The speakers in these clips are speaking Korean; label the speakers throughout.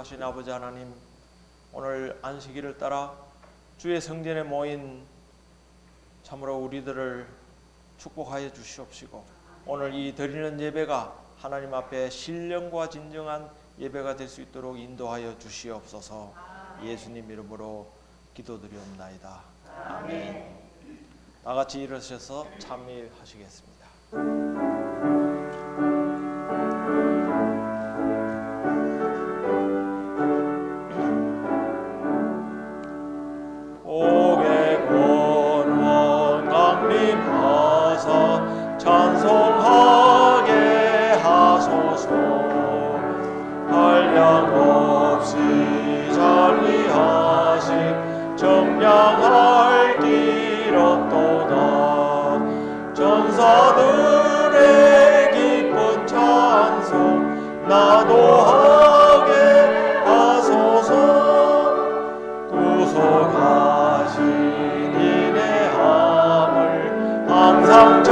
Speaker 1: 거룩하신 아버지 하나님, 오늘 안식일을 따라 주의 성전에 모인 참으로 우리들을 축복하여 주시옵시고, 오늘 이 드리는 예배가 하나님 앞에 신령과 진정한 예배가 될 수 있도록 인도하여 주시옵소서. 예수님 이름으로 기도드리옵나이다. 아멘. 다 같이 일어서셔서 참여하시겠습니다. 찬송하게 하소서. 한량없이 자비하신 정량할 길 없도다. 전사들의 기쁜 찬송 나도 하게 하소서. 구속하신 이의 함을 항상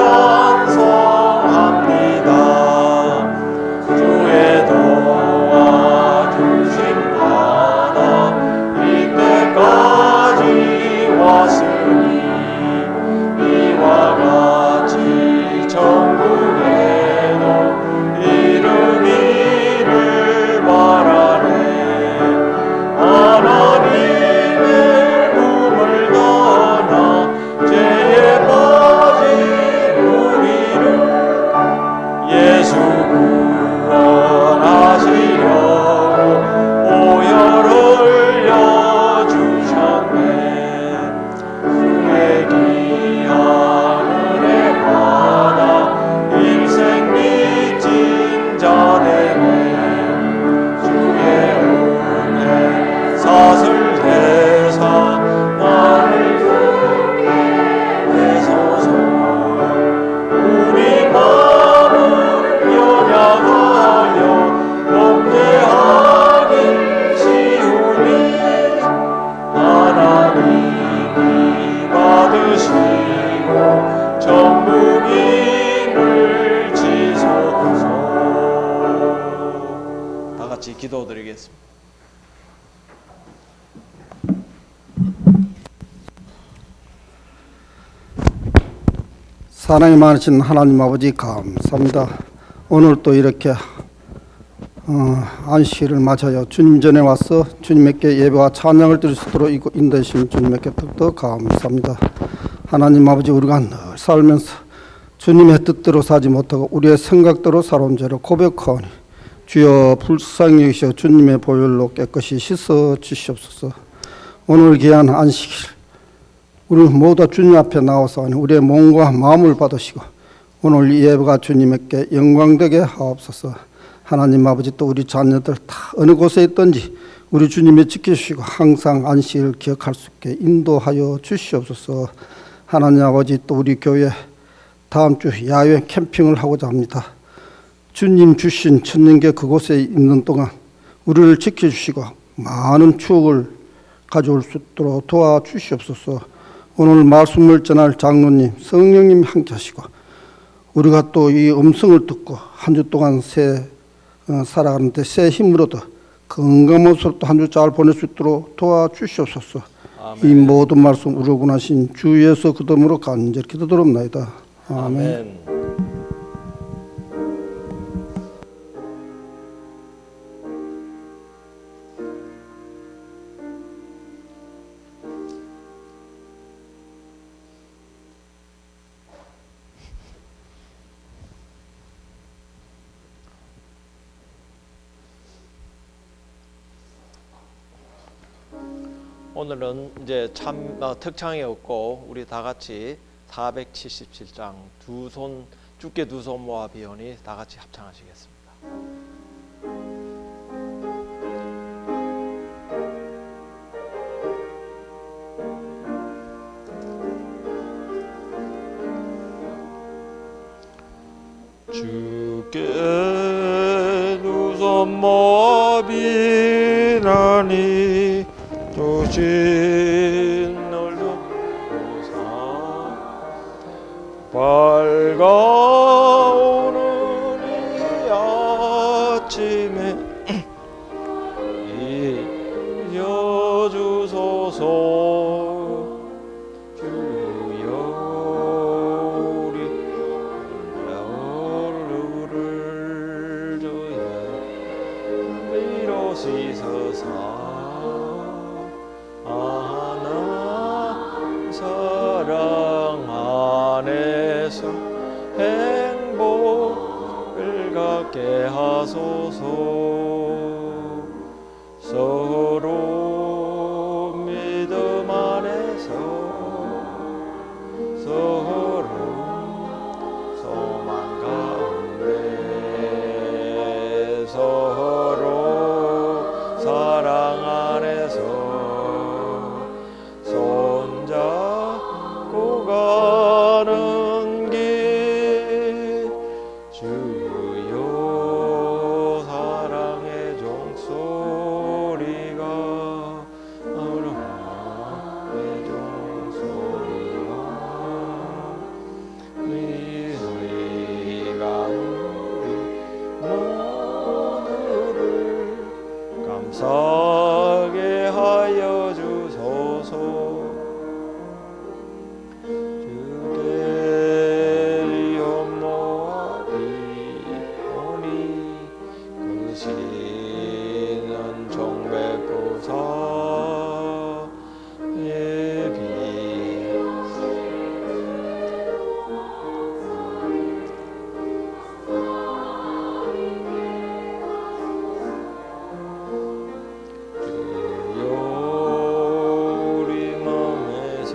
Speaker 1: 기도드리겠습니다.
Speaker 2: 사랑이 많으신 하나님 아버지 감사합니다. 오늘 또 이렇게 안식일을 맞아요. 주님 전에 와서 주님께 예배와 찬양을 드릴 수 있도록 인도하신 주님께 더욱더 감사합니다. 하나님 아버지, 우리가 늘 살면서 주님의 뜻대로 살지 못하고 우리의 생각대로 살아온 죄를 고백하오니 주여 불쌍히 여기시어 주님의 보혈로 깨끗이 씻어 주시옵소서. 오늘 귀한 안식일 우리 모두 주님 앞에 나와서 우리의 몸과 마음을 받으시고 오늘 이 예배가 주님께 영광되게 하옵소서. 하나님 아버지, 또 우리 자녀들 다 어느 곳에 있든지 우리 주님이 지키시고 항상 안식일을 기억할 수 있게 인도하여 주시옵소서. 하나님 아버지, 또 우리 교회 다음 주 야외 캠핑을 하고자 합니다. 주님 주신 천년계 그곳에 있는 동안 우리를 지켜주시고 많은 추억을 가져올 수 있도록 도와주시옵소서. 오늘 말씀을 전할 장로님, 성령님 함께 하시고 우리가 또 이 음성을 듣고 한 주 동안 살아가는데 새 힘을 얻어 건강한 모습으로 또 한 주 잘 보낼 수 있도록 도와주시옵소서. 아멘. 이 모든 말씀 우리 구원하신 주 예수 그름으로 간절히 기도드립니다. 아멘.
Speaker 1: 오늘은 이제 특창이 없고 우리 다 같이 477장 주께 두 손 모아 비오니 다 같이 합창하시겠습니다. 주께 두 손 모아 비나니 주신 얼굴 보사 밝아오는 이 아침에 이 하소서. 주여 우리 얼굴을 주여 비로시소서. 하나 사랑 안에서 행복을 갖게 하소서. 서로 믿음 안에서 서로 소망 가운데 서로 사랑 안에서 손잡고 가는 길. 주여 사랑의 종소리가 사랑의 종소리가 우리가 우리 모두를 감사하게 하여 주소서. 주께 염노와 비오니 그시는 정백보사 예비. 주여 우리 맘의 새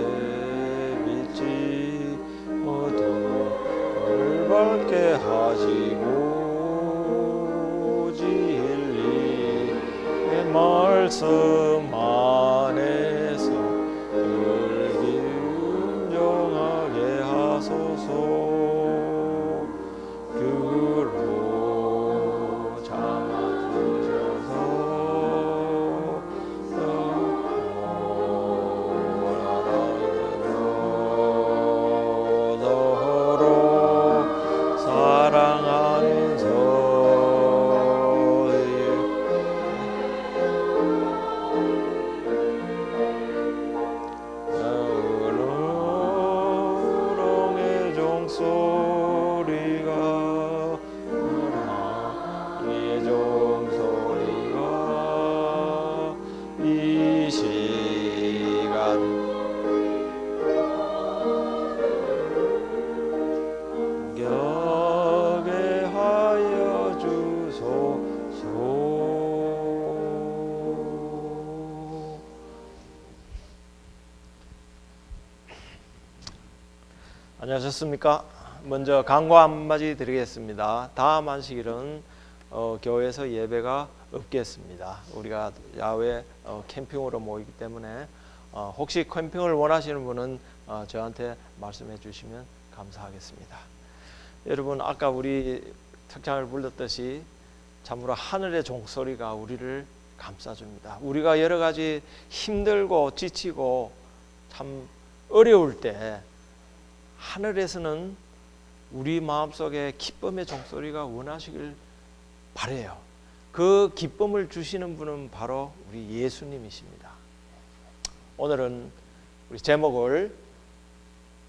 Speaker 1: 빛이 어둠을 밝게 하시고 진리의 말씀 안에서 늘 김정하게 하소서. 주로 참아주셔서 서로 사랑하면서 우렁의 종소리가 우렁의 종소리가 이 시간 격에 하여 주소서. 안녕하셨습니까? 먼저 강과 한마디 드리겠습니다. 다음 안식일은 교회에서 예배가 없겠습니다. 우리가 야외 캠핑으로 모이기 때문에 혹시 캠핑을 원하시는 분은 저한테 말씀해 주시면 감사하겠습니다. 여러분, 아까 우리 특장을 불렀듯이 참으로 하늘의 종소리가 우리를 감싸줍니다. 우리가 여러 가지 힘들고 지치고 참 어려울 때 하늘에서는 우리 마음속에 기쁨의 종소리가 원하시길 바라요. 그 기쁨을 주시는 분은 바로 우리 예수님이십니다. 오늘은 우리 제목을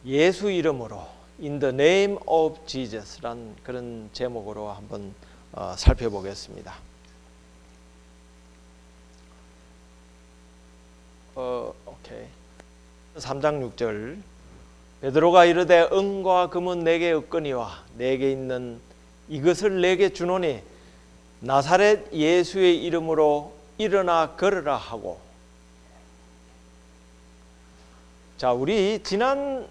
Speaker 1: 예수 이름으로 In the name of Jesus란 그런 제목으로 한번 살펴보겠습니다. 오케이. 3장 6절. 베드로가 이르되 은과 금은 내게 없거니와 내게 있는 이것을 내게 주노니 나사렛 예수의 이름으로 일어나 걸으라 하고. 자, 우리 지난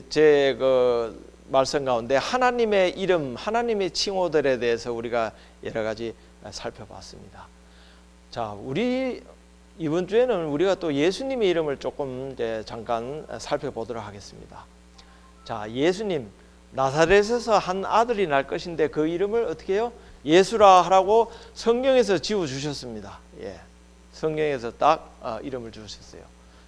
Speaker 1: 제 말씀 가운데 하나님의 이름, 하나님의 칭호들에 대해서 우리가 여러 가지 살펴봤습니다. 자, 우리 이번 주에는 우리가 또 예수님의 이름을 조금 잠깐 살펴보도록 하겠습니다. 자, 예수님, 나사렛에서 한 아들이 날 것인데 그 이름을 어떻게 해요? 예수라 하라고 성경에서 지어 주셨습니다. 예, 성경에서 딱 이름을 주셨어요.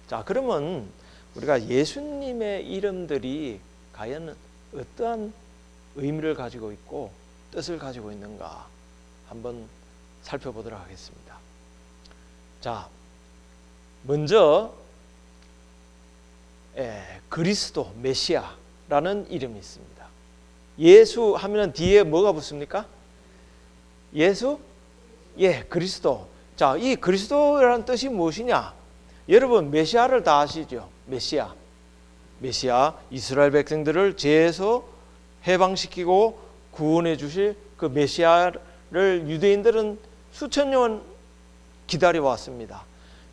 Speaker 1: 자, 그러면 우리가 예수님의 이름들이 과연 어떠한 의미를 가지고 있고 뜻을 가지고 있는가 한번 살펴보도록 하겠습니다. 자, 먼저 그리스도 메시아라는 이름이 있습니다. 예수 하면은 뒤에 뭐가 붙습니까? 예수? 예, 그리스도. 자, 이 그리스도라는 뜻이 무엇이냐? 여러분 메시아를 다 아시죠? 메시아. 이스라엘 백성들을 죄에서 해방시키고 구원해 주실 그 메시아를 유대인들은 수천 년 기다려 왔습니다.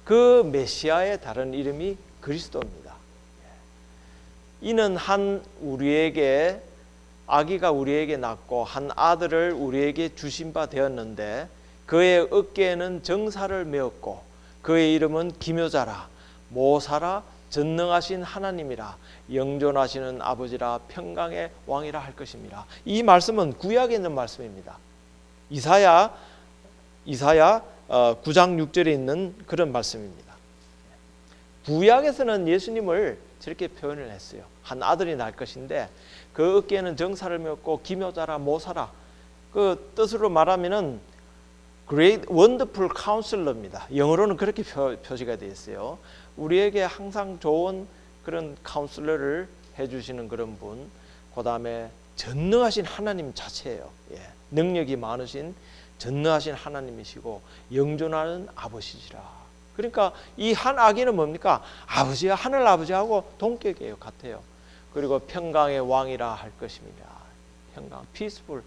Speaker 1: 그 메시아의 다른 이름이 그리스도입니다. 이는 아기가 우리에게 낳고 한 아들을 우리에게 주신 바 되었는데 그의 어깨에는 정사를 메었고 그의 이름은 기묘자라 모사라 전능하신 하나님이라 영존하시는 아버지라 평강의 왕이라 할 것입니다. 이 말씀은 구약에 있는 말씀입니다. 이사야 9장 6절에 있는 그런 말씀입니다. 구약에서는 예수님을 저렇게 표현을 했어요. 한 아들이 날 것인데 그 어깨에는 정사를 메었고 기묘자라 모사라, 그 뜻으로 말하면은 Great Wonderful Counselor입니다. 영어로는 그렇게 표시가 되어 있어요. 우리에게 항상 좋은 그런 카운슬러를 해주시는 그런 분, 그 다음에 전능하신 하나님 자체예요. 능력이 많으신 전능하신 하나님이시고 영존하는 아버지시라. 그러니까 이 한 아기는 뭡니까? 아버지와 하늘 아버지하고 동격이에요. 같아요. 그리고 평강의 왕이라 할 것입니다. 평강, peaceful.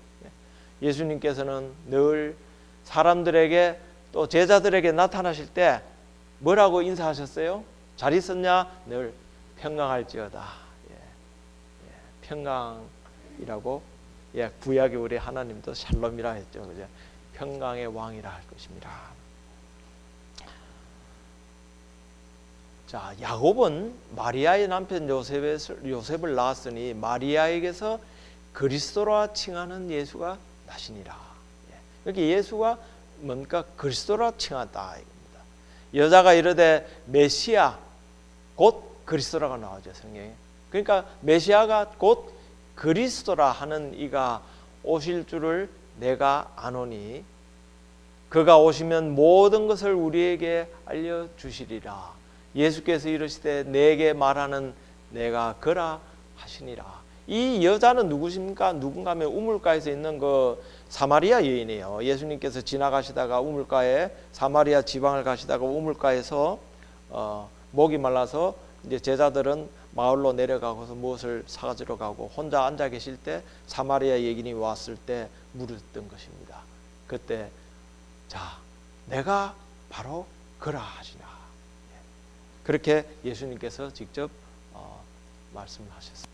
Speaker 1: 예수님께서는 늘 사람들에게 또 제자들에게 나타나실 때 뭐라고 인사하셨어요? 잘 있었냐? 늘 평강할지어다. 평강이라고. 구약의 우리 하나님도 샬롬이라 했죠. 그죠? 평강의 왕이라 할 것입니다. 자, 야곱은 마리아의 남편 요셉을 낳았으니 마리아에게서 그리스도라 칭하는 예수가 나시니라. 여기 예수가 뭔가 그리스도라 칭하다 이겁니다. 여자가 이르되 메시아 곧 그리스도라고 나오죠, 성경에. 그러니까 메시아가 곧 그리스도라 하는 이가 오실 줄을 내가 아노니 그가 오시면 모든 것을 우리에게 알려주시리라. 예수께서 이르시되 내게 말하는 내가 그라 하시니라. 이 여자는 누구십니까? 누군가 하면 우물가에서 있는 그 사마리아 여인이에요. 예수님께서 지나가시다가 우물가에 사마리아 지방을 가시다가 우물가에서 목이 말라서 이제 제자들은 마을로 내려가고서 무엇을 사가지러 가고 혼자 앉아 계실 때 사마리아 여인이 왔을 때 물었던 것입니다. 그때 자, 내가 바로 그라 하시냐. 그렇게 예수님께서 직접 말씀하셨습니다.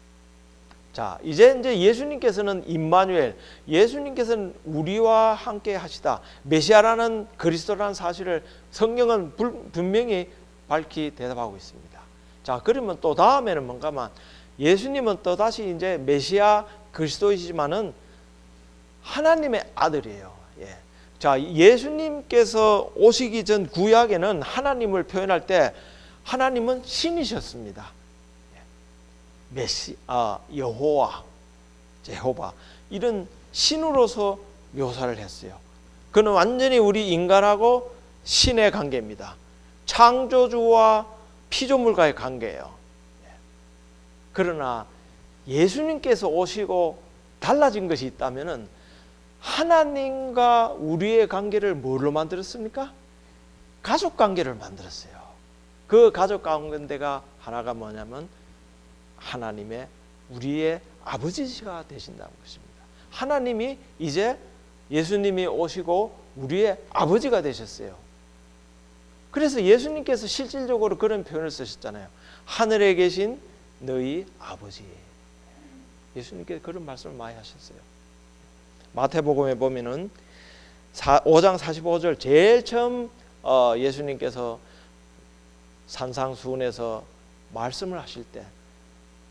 Speaker 1: 자, 이제 예수님께서는 임마누엘, 예수님께서는 우리와 함께 하시다. 메시아라는 그리스도라는 사실을 성경은 분명히 밝히 대답하고 있습니다. 자, 그러면 또 다음에는 뭔가만 예수님은 또 다시 이제 메시아 그리스도이시지만은 하나님의 아들이에요. 자, 예수님께서 오시기 전 구약에는 하나님을 표현할 때 하나님은 신이셨습니다. 여호와, 제호바 이런 신으로서 묘사를 했어요. 그는 완전히 우리 인간하고 신의 관계입니다. 창조주와 피조물과의 관계예요. 그러나 예수님께서 오시고 달라진 것이 있다면은 하나님과 우리의 관계를 뭘로 만들었습니까? 가족 관계를 만들었어요. 그 가족 가운데가 하나가 뭐냐면 하나님의 우리의 아버지가 되신다는 것입니다. 하나님이 이제 예수님이 오시고 우리의 아버지가 되셨어요. 그래서 예수님께서 실질적으로 그런 표현을 쓰셨잖아요. 하늘에 계신 너희 아버지. 예수님께서 그런 말씀을 많이 하셨어요. 마태복음에 보면은 5장 45절 제일 처음 예수님께서 산상수훈에서 말씀을 하실 때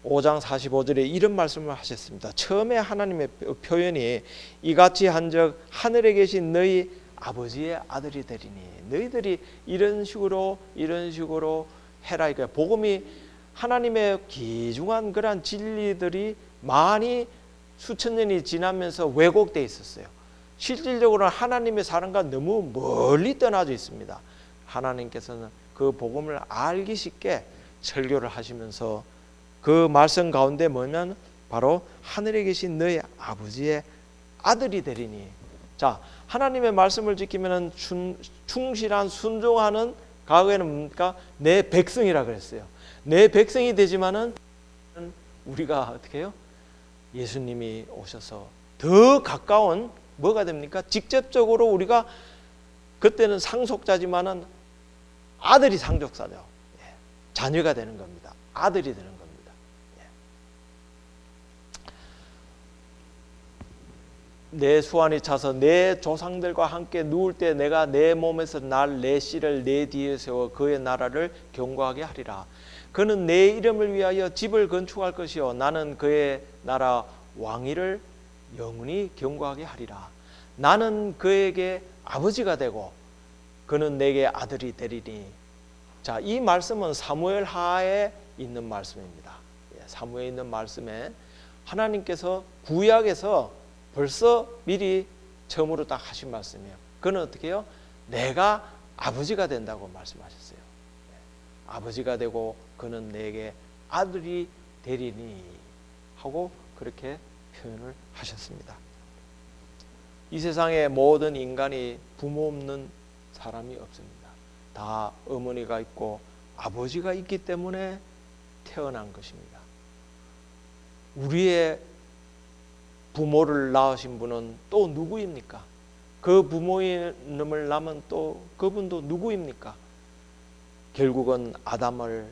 Speaker 1: 5장 45절에 이런 말씀을 하셨습니다. 처음에 하나님의 표현이 이같이 한즉 하늘에 계신 너희 아버지의 아들이 되리니 너희들이 이런 식으로 해라. 그러니까 복음이 하나님의 귀중한 그러한 진리들이 많이 수천 년이 지나면서 왜곡되어 있었어요. 실질적으로는 하나님의 사랑과 너무 멀리 떠나져 있습니다. 하나님께서는 그 복음을 알기 쉽게 설교를 하시면서 그 말씀 가운데 뭐냐면 바로 하늘에 계신 너희 아버지의 아들이 되리니. 자, 하나님의 말씀을 지키면 충실한 순종하는, 과거에는 뭡니까? 내 백성이라 그랬어요. 내 백성이 되지만은 우리가 어떻게 해요? 예수님이 오셔서 더 가까운 뭐가 됩니까? 직접적으로 우리가 그때는 상속자지만은 아들이 상속자죠. 예. 자녀가 되는 겁니다. 아들이 되는 겁니다. 예. 내 수완이 차서 내 조상들과 함께 누울 때 내가 내 몸에서 날 내 씨를 내 뒤에 세워 그의 나라를 견고하게 하리라. 그는 내 이름을 위하여 집을 건축할 것이요 나는 그의 나라 왕위를 영원히 견고하게 하리라. 나는 그에게 아버지가 되고 그는 내게 아들이 되리니. 자, 이 말씀은 사무엘 하에 있는 말씀입니다. 사무엘에 있는 말씀에 하나님께서 구약에서 벌써 미리 처음으로 딱 하신 말씀이에요. 그는 어떻게 해요? 내가 아버지가 된다고 말씀하셨어요. 아버지가 되고 그는 내게 아들이 되리니 하고 그렇게 표현을 하셨습니다. 이 세상에 모든 인간이 부모 없는 사람이 없습니다. 다 어머니가 있고 아버지가 있기 때문에 태어난 것입니다. 우리의 부모를 낳으신 분은 또 누구입니까? 그 부모의 이름을 낳은 또 그분도 누구입니까? 결국은 아담을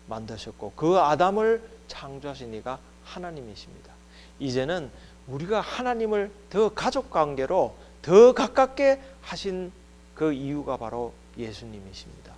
Speaker 1: 만드셨고 그 아담을 창조하신 이가 하나님이십니다. 이제는 우리가 하나님을 더 가족관계로 더 가깝게 하신 그 이유가 바로 예수님이십니다.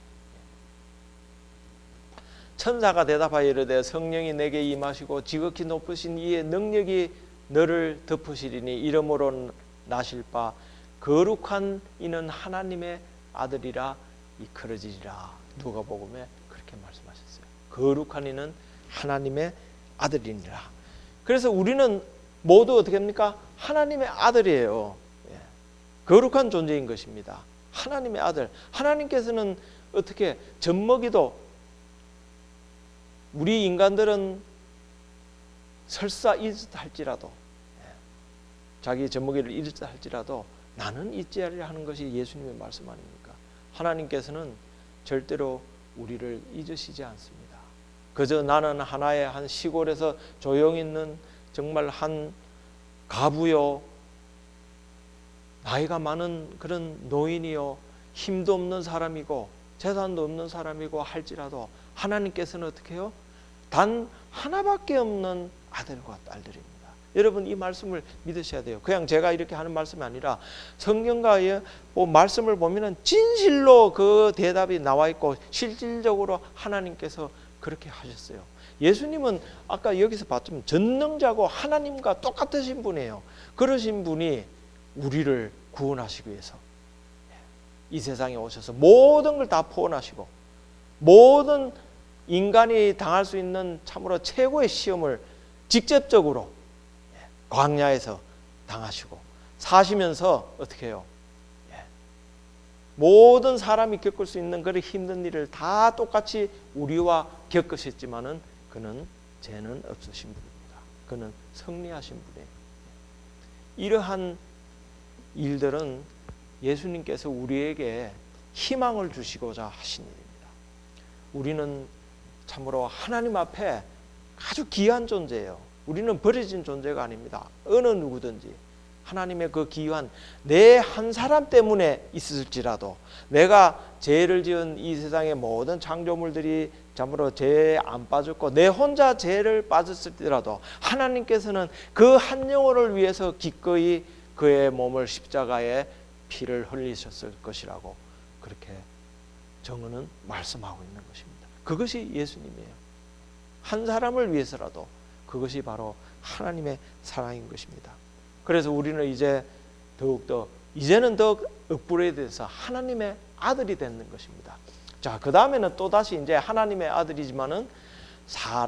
Speaker 1: 천사가 대답하여 이르되 성령이 내게 임하시고 지극히 높으신 이의 능력이 너를 덮으시리니 이름으로 나실 바 거룩한 이는 하나님의 아들이라 이끌어지리라. 누가복음에 그렇게 말씀하셨어요. 거룩한 이는 하나님의 아들이니라. 그래서 우리는 모두 어떻게 합니까? 하나님의 아들이에요. 거룩한 존재인 것입니다. 하나님의 아들. 하나님께서는 어떻게 젖먹이도 우리 인간들은 설사 잊었다 할지라도 자기 젖먹이를 잊었다 할지라도 나는 잊지 않으려 하는 것이 예수님의 말씀 아닙니까? 하나님께서는 절대로 우리를 잊으시지 않습니다. 그저 나는 하나의 한 시골에서 조용히 있는 정말 한 가부요, 나이가 많은 그런 노인이요, 힘도 없는 사람이고 재산도 없는 사람이고 할지라도 하나님께서는 어떻게 해요? 단 하나밖에 없는 아들과 딸들입니다. 여러분 이 말씀을 믿으셔야 돼요. 그냥 제가 이렇게 하는 말씀이 아니라 성경과의 말씀을 보면은 진실로 그 대답이 나와 있고 실질적으로 하나님께서 그렇게 하셨어요. 예수님은 아까 여기서 봤지만 전능자고 하나님과 똑같으신 분이에요. 그러신 분이 우리를 구원하시기 위해서 이 세상에 오셔서 모든 걸 다 포원하시고 모든 인간이 당할 수 있는 참으로 최고의 시험을 직접적으로 광야에서 당하시고 사시면서 어떻게 해요? 모든 사람이 겪을 수 있는 그런 힘든 일을 다 똑같이 우리와 겪으셨지만은 그는 죄는 없으신 분입니다. 그는 승리하신 분이에요. 이러한 일들은 예수님께서 우리에게 희망을 주시고자 하신 일입니다. 우리는 참으로 하나님 앞에 아주 귀한 존재예요. 우리는 버려진 존재가 아닙니다. 어느 누구든지 하나님의 그 귀한 내 한 사람 때문에 있을지라도 내가 죄를 지은 이 세상의 모든 창조물들이 참으로 죄에 안 빠졌고 내 혼자 죄를 빠졌을지라도 하나님께서는 그 한 영혼을 위해서 기꺼이 그의 몸을 십자가에 피를 흘리셨을 것이라고 그렇게 정언은 말씀하고 있는 것입니다. 그것이 예수님이에요. 한 사람을 위해서라도 그것이 바로 하나님의 사랑인 것입니다. 그래서 우리는 이제 더욱더 이제는 더 업그레이드해서 하나님의 아들이 되는 것입니다. 자, 그 다음에는 또 다시 이제 하나님의 아들이지만은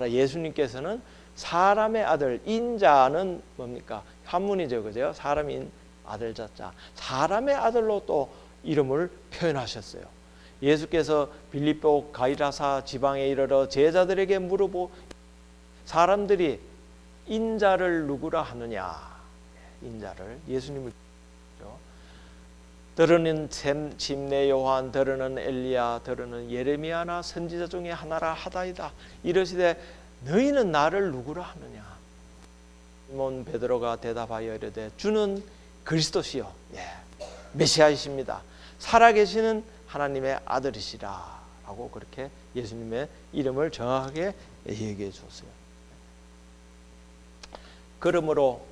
Speaker 1: 예수님께서는 사람의 아들, 인자는 뭡니까? 한문이죠, 그죠? 사람인 아들 자자, 사람의 아들로 또 이름을 표현하셨어요. 예수께서 빌립보 가이라사 지방에 이르러 제자들에게 물어보 사람들이 인자를 누구라 하느냐. 인자를 예수님을 더러는 심내 요한, 더러는 엘리야, 더러는 예레미야나 선지자 중에 하나라 하다이다. 이르시되 너희는 나를 누구라 하느냐. 시몬 베드로가 대답하여 이르되 주는 그리스도시요, 메시아이십니다. 살아계시는 하나님의 아들이시라 라고 그렇게 예수님의 이름을 정확하게 얘기해 줬어요. 그러므로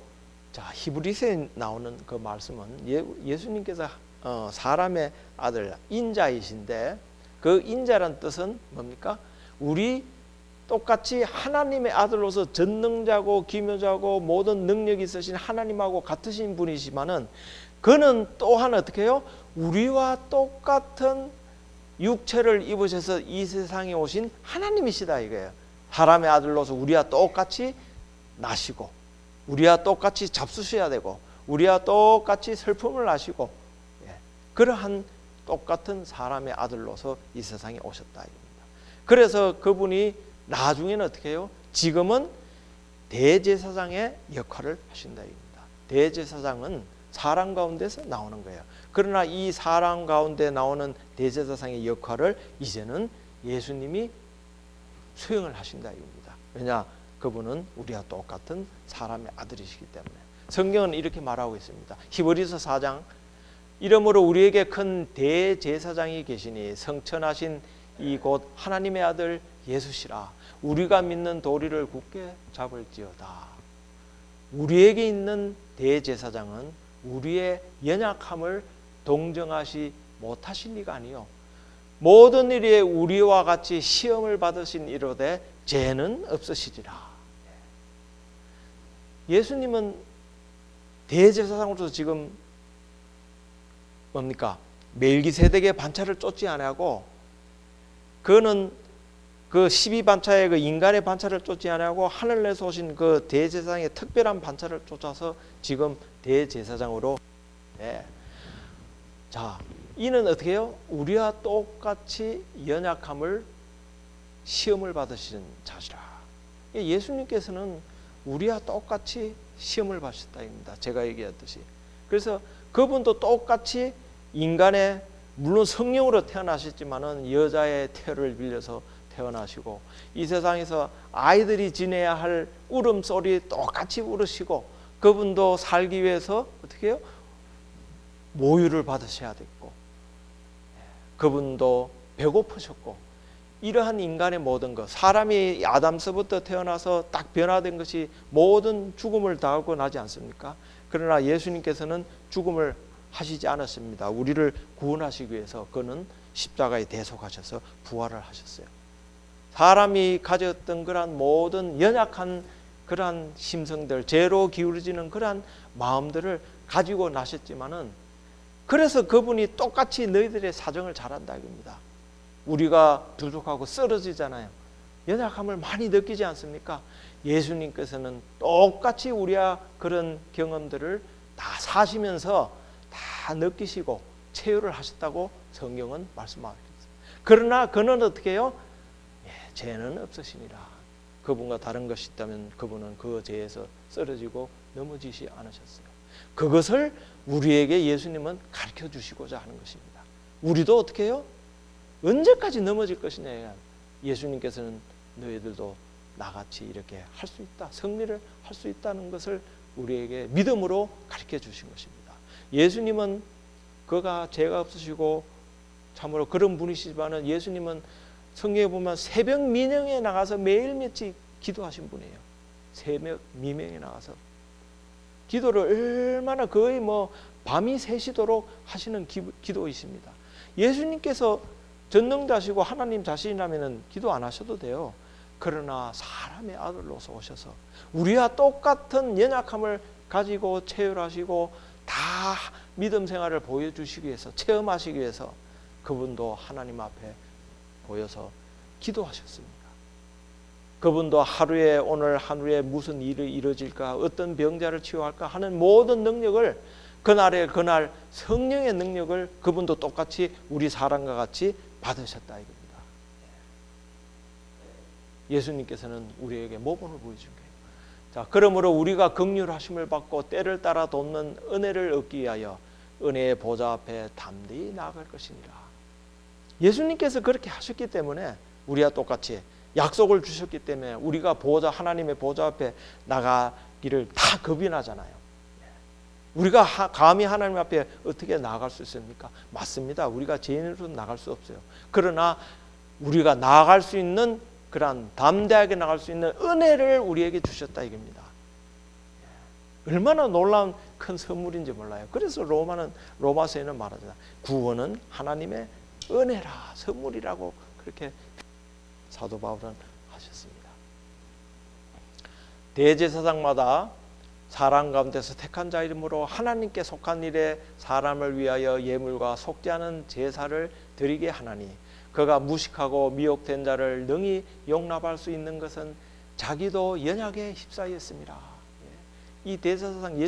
Speaker 1: 자, 히브리서에 나오는 그 말씀은 예수님께서 사람의 아들 인자이신데, 그 인자란 뜻은 뭡니까? 우리 똑같이 하나님의 아들로서 전능자고 기묘자고 모든 능력이 있으신 하나님하고 같으신 분이시만은, 그는 또한 어떻게 해요? 우리와 똑같은 육체를 입으셔서 이 세상에 오신 하나님이시다 이거예요. 사람의 아들로서 우리와 똑같이 나시고, 우리와 똑같이 잡수셔야 되고, 우리와 똑같이 슬픔을 아시고, 그러한 똑같은 사람의 아들로서 이 세상에 오셨다 이겁니다. 그래서 그분이 나중에는 어떻게 해요? 지금은 대제사장의 역할을 하신다 이겁니다. 대제사장은 사람 가운데서 나오는 거예요. 그러나 이 사람 가운데 나오는 대제사장의 역할을 이제는 예수님이 수행을 하신다 이겁니다. 왜냐? 그분은 우리와 똑같은 사람의 아들이시기 때문에. 성경은 이렇게 말하고 있습니다. 히브리서 4장, 이러므로 우리에게 큰 대제사장이 계시니 성천하신 이 곧 하나님의 아들 예수시라. 우리가 믿는 도리를 굳게 잡을지어다. 우리에게 있는 대제사장은 우리의 연약함을 동정하시 못하실 리가 아니요, 모든 일에 우리와 같이 시험을 받으신 이로되 죄는 없으시리라. 예수님은 대제사장으로서 지금 뭡니까? 멜기세덱의 반차를 쫓지 아니하고, 그는 그 12반차의 그 인간의 반차를 쫓지 아니하고 하늘에서 오신 그 대제사장의 특별한 반차를 쫓아서 지금 대제사장으로. 자, 이는 어떻게 해요? 우리와 똑같이 연약함을 시험을 받으시는 자시라. 예수님께서는 우리와 똑같이 시험을 받으셨다입니다. 제가 얘기했듯이. 그래서 그분도 똑같이 인간의, 물론 성령으로 태어나셨지만은 여자의 태를 빌려서 태어나시고, 이 세상에서 아이들이 지내야 할 울음소리 똑같이 울으시고, 그분도 살기 위해서 어떻게 해요? 모유를 받으셔야 됐고, 그분도 배고프셨고, 이러한 인간의 모든 것, 사람이 아담서부터 태어나서 딱 변화된 것이 모든 죽음을 당하고 나지 않습니까? 그러나 예수님께서는 죽음을 하시지 않았습니다. 우리를 구원하시기 위해서 그는 십자가에 대속하셔서 부활을 하셨어요. 사람이 가졌던 그러한 모든 연약한 그러한 심성들, 죄로 기울어지는 그러한 마음들을 가지고 나셨지만은, 그래서 그분이 똑같이 너희들의 사정을 잘 안다 이겁니다. 우리가 부족하고 쓰러지잖아요. 연약함을 많이 느끼지 않습니까? 예수님께서는 똑같이 우리와 그런 경험들을 다 사시면서 다 느끼시고 체유를 하셨다고 성경은 말씀하고 있습니다. 그러나 그는 어떻게 해요? 죄는 없으시니라. 그분과 다른 것이 있다면 그분은 그 죄에서 쓰러지고 넘어지지 않으셨어요. 그것을 우리에게 예수님은 가르쳐 주시고자 하는 것입니다. 우리도 어떻게 해요? 언제까지 넘어질 것이냐. 예수님께서는 너희들도 나같이 이렇게 할 수 있다, 승리를 할 수 있다는 것을 우리에게 믿음으로 가르쳐 주신 것입니다. 예수님은 그가 죄가 없으시고 참으로 그런 분이시지만은, 예수님은 성경에 보면 새벽 미명에 나가서 매일같이 기도하신 분이에요. 새벽 미명에 나가서 기도를 얼마나 거의 밤이 새시도록 하시는 기도이십니다. 예수님께서 전능자시고 하나님 자신이라면 기도 안 하셔도 돼요. 그러나 사람의 아들로서 오셔서 우리와 똑같은 연약함을 가지고 체험하시고 다 믿음 생활을 보여주시기 위해서, 체험하시기 위해서 그분도 하나님 앞에 보여서 기도하셨습니다. 그분도 하루에, 오늘 하루에 무슨 일이 이루어질까, 어떤 병자를 치유할까 하는 모든 능력을, 그날의 그날 성령의 능력을 그분도 똑같이 우리 사람과 같이 받으셨다 이겁니다. 예수님께서는 우리에게 모범을 보여준 거예요. 자, 그러므로 우리가 긍휼하심을 받고 때를 따라 돕는 은혜를 얻기 위하여 은혜의 보좌 앞에 담대히 나아갈 것이니라. 예수님께서 그렇게 하셨기 때문에 우리와 똑같이 약속을 주셨기 때문에 우리가 하나님의 보좌 앞에 나가기를 다 겁이 나잖아요. 우리가 감히 하나님 앞에 어떻게 나아갈 수 있습니까? 맞습니다. 우리가 죄인으로 나갈 수 없어요. 그러나 우리가 나아갈 수 있는 그러한 담대하게 나갈 수 있는 은혜를 우리에게 주셨다 이겁니다. 얼마나 놀라운 큰 선물인지 몰라요. 그래서 로마서에는 말하잖아요. 구원은 하나님의 은혜라, 선물이라고 그렇게 사도 바울은 하셨습니다. 대제사장마다 사람 가운데서 택한 자 이름으로 하나님께 속한 일에 사람을 위하여 예물과 속죄하는 제사를 드리게 하나니 그가 무식하고 미혹된 자를 능히 용납할 수 있는 것은 자기도 연약에 휩싸였습니다. 이 대제사장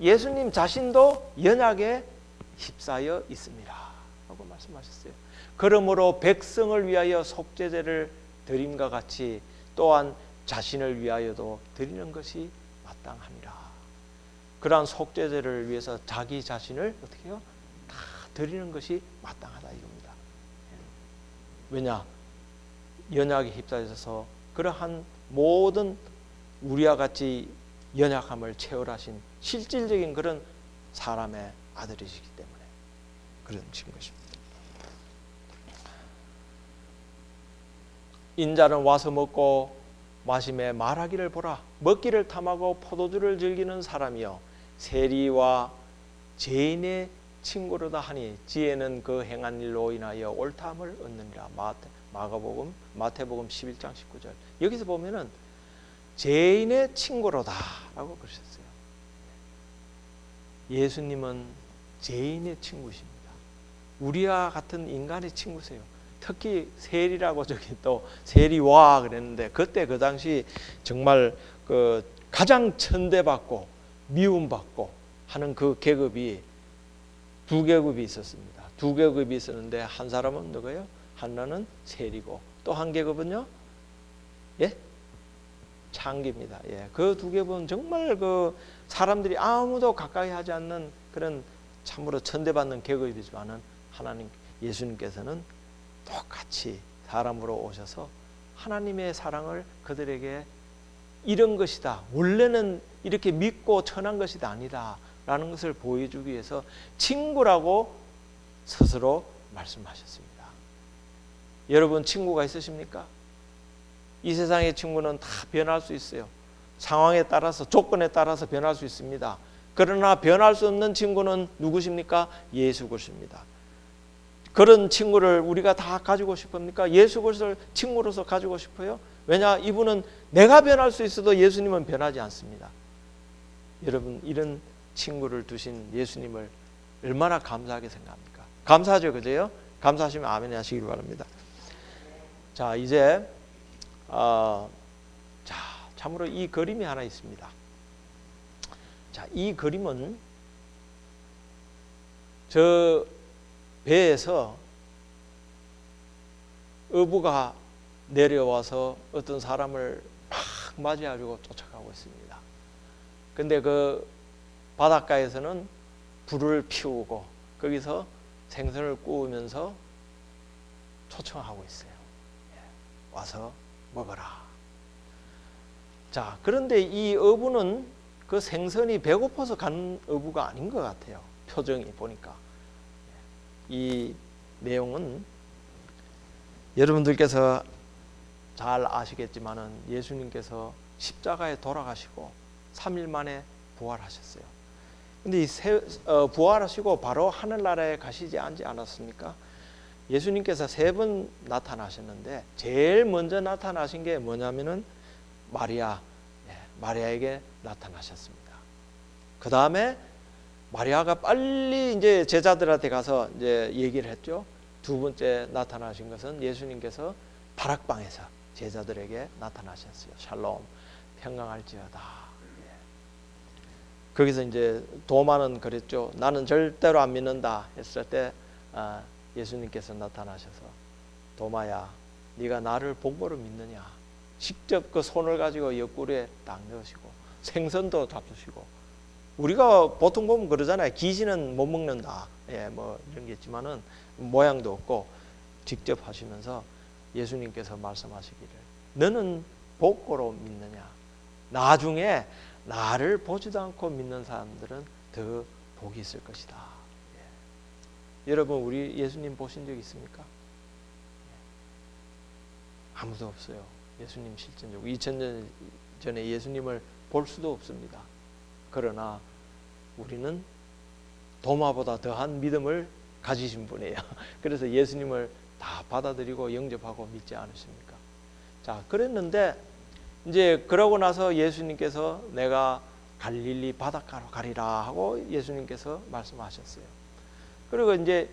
Speaker 1: 예수님 자신도 연약에 휩싸여 있습니다 하고 말씀하셨어요. 그러므로 백성을 위하여 속죄제를 드림과 같이 또한 자신을 위하여도 드리는 것이 마땅함이라. 그러한 속죄제를 위해서 자기 자신을 어떻게 해요? 다 드리는 것이 마땅하다 이겁니다. 왜냐? 연약에 휩싸여서 그러한 모든 우리와 같이 연약함을 채울하신 실질적인 그런 사람의 아들이시기 때문에 그런 것입니다. 인자는 와서 먹고 마심에 말하기를 보라. 먹기를 탐하고 포도주를 즐기는 사람이여 세리와 죄인의 친구로다 하니 지혜는 그 행한 일로 인하여 옳다함을 얻느니라. 마태복음 11장 19절. 여기서 보면은 죄인의 친구로다라고 그러셨어요. 예수님은 죄인의 친구십니다. 우리와 같은 인간의 친구세요. 특히 세리라고 저기 또 세리와 그랬는데 그때 그 당시 정말 그 가장 천대받고 미움받고 하는 그 계급이 두 계급이 있었습니다. 두 계급이 있었는데 한 사람은 누구예요? 하나는 세리고 또 한 계급은요? 예? 창기입니다. 예. 그 두 계급은 정말 그 사람들이 아무도 가까이 하지 않는 그런 참으로 천대받는 계급이지만은 하나님 예수님께서는 똑같이 사람으로 오셔서 하나님의 사랑을 그들에게 이런 것이다. 원래는 이렇게 믿고 천한 것이 아니다. 라는 것을 보여주기 위해서 친구라고 스스로 말씀하셨습니다. 여러분 친구가 있으십니까? 이 세상의 친구는 다 변할 수 있어요. 상황에 따라서 조건에 따라서 변할 수 있습니다. 그러나 변할 수 없는 친구는 누구십니까? 예수 그리스도입니다. 그런 친구를 우리가 다 가지고 싶습니까? 예수 그리스도를 친구로서 가지고 싶어요? 왜냐? 이분은 내가 변할 수 있어도 예수님은 변하지 않습니다. 여러분 이런 친구를 두신 예수님을 얼마나 감사하게 생각합니까? 감사하죠, 그죠? 감사하시면 아멘 하시길 바랍니다. 자, 이제 참으로 이 그림이 하나 있습니다. 자, 이 그림은 저 배에서 어부가 내려와서 어떤 사람을 막 맞이하려고 쫓아가고 있습니다. 근데 그 바닷가에서는 불을 피우고 거기서 생선을 구우면서 초청하고 있어요. 와서 먹어라. 자, 그런데 이 어부는 그 생선이 배고파서 간 어부가 아닌 것 같아요. 표정이 보니까. 이 내용은 여러분들께서 잘 아시겠지만은 예수님께서 십자가에 돌아가시고 3일 만에 부활하셨어요. 근데 부활하시고 바로 하늘나라에 가시지 않았습니까? 예수님께서 3번 나타나셨는데 제일 먼저 나타나신 게 뭐냐면은 마리아에게 나타나셨습니다. 그 다음에 마리아가 빨리 이제 제자들한테 가서 이제 얘기를 했죠. 두 번째 나타나신 것은 예수님께서 다락방에서 제자들에게 나타나셨어요. 샬롬, 평강할지어다. 거기서 이제 도마는 그랬죠. 나는 절대로 안 믿는다 했을 때 예수님께서 나타나셔서 도마야, 네가 나를 본거로 믿느냐? 직접 그 손을 가지고 옆구리에 딱 넣으시고 생선도 잡수시고, 우리가 보통 보면 그러잖아요. 기지는 못 먹는다. 예, 뭐 이런 게 있지만은 모양도 없고 직접 하시면서 예수님께서 말씀하시기를 너는 복고로 믿느냐? 나중에 나를 보지도 않고 믿는 사람들은 더 복이 있을 것이다. 예. 여러분, 우리 예수님 보신 적 있습니까? 아무도 없어요. 예수님 실존적으로 2000년 전에 예수님을 볼 수도 없습니다. 그러나 우리는 도마보다 더한 믿음을 가지신 분이에요. 그래서 예수님을 다 받아들이고 영접하고 믿지 않으십니까? 자, 그랬는데 이제 그러고 나서 예수님께서 내가 갈릴리 바닷가로 가리라 하고 예수님께서 말씀하셨어요. 그리고 이제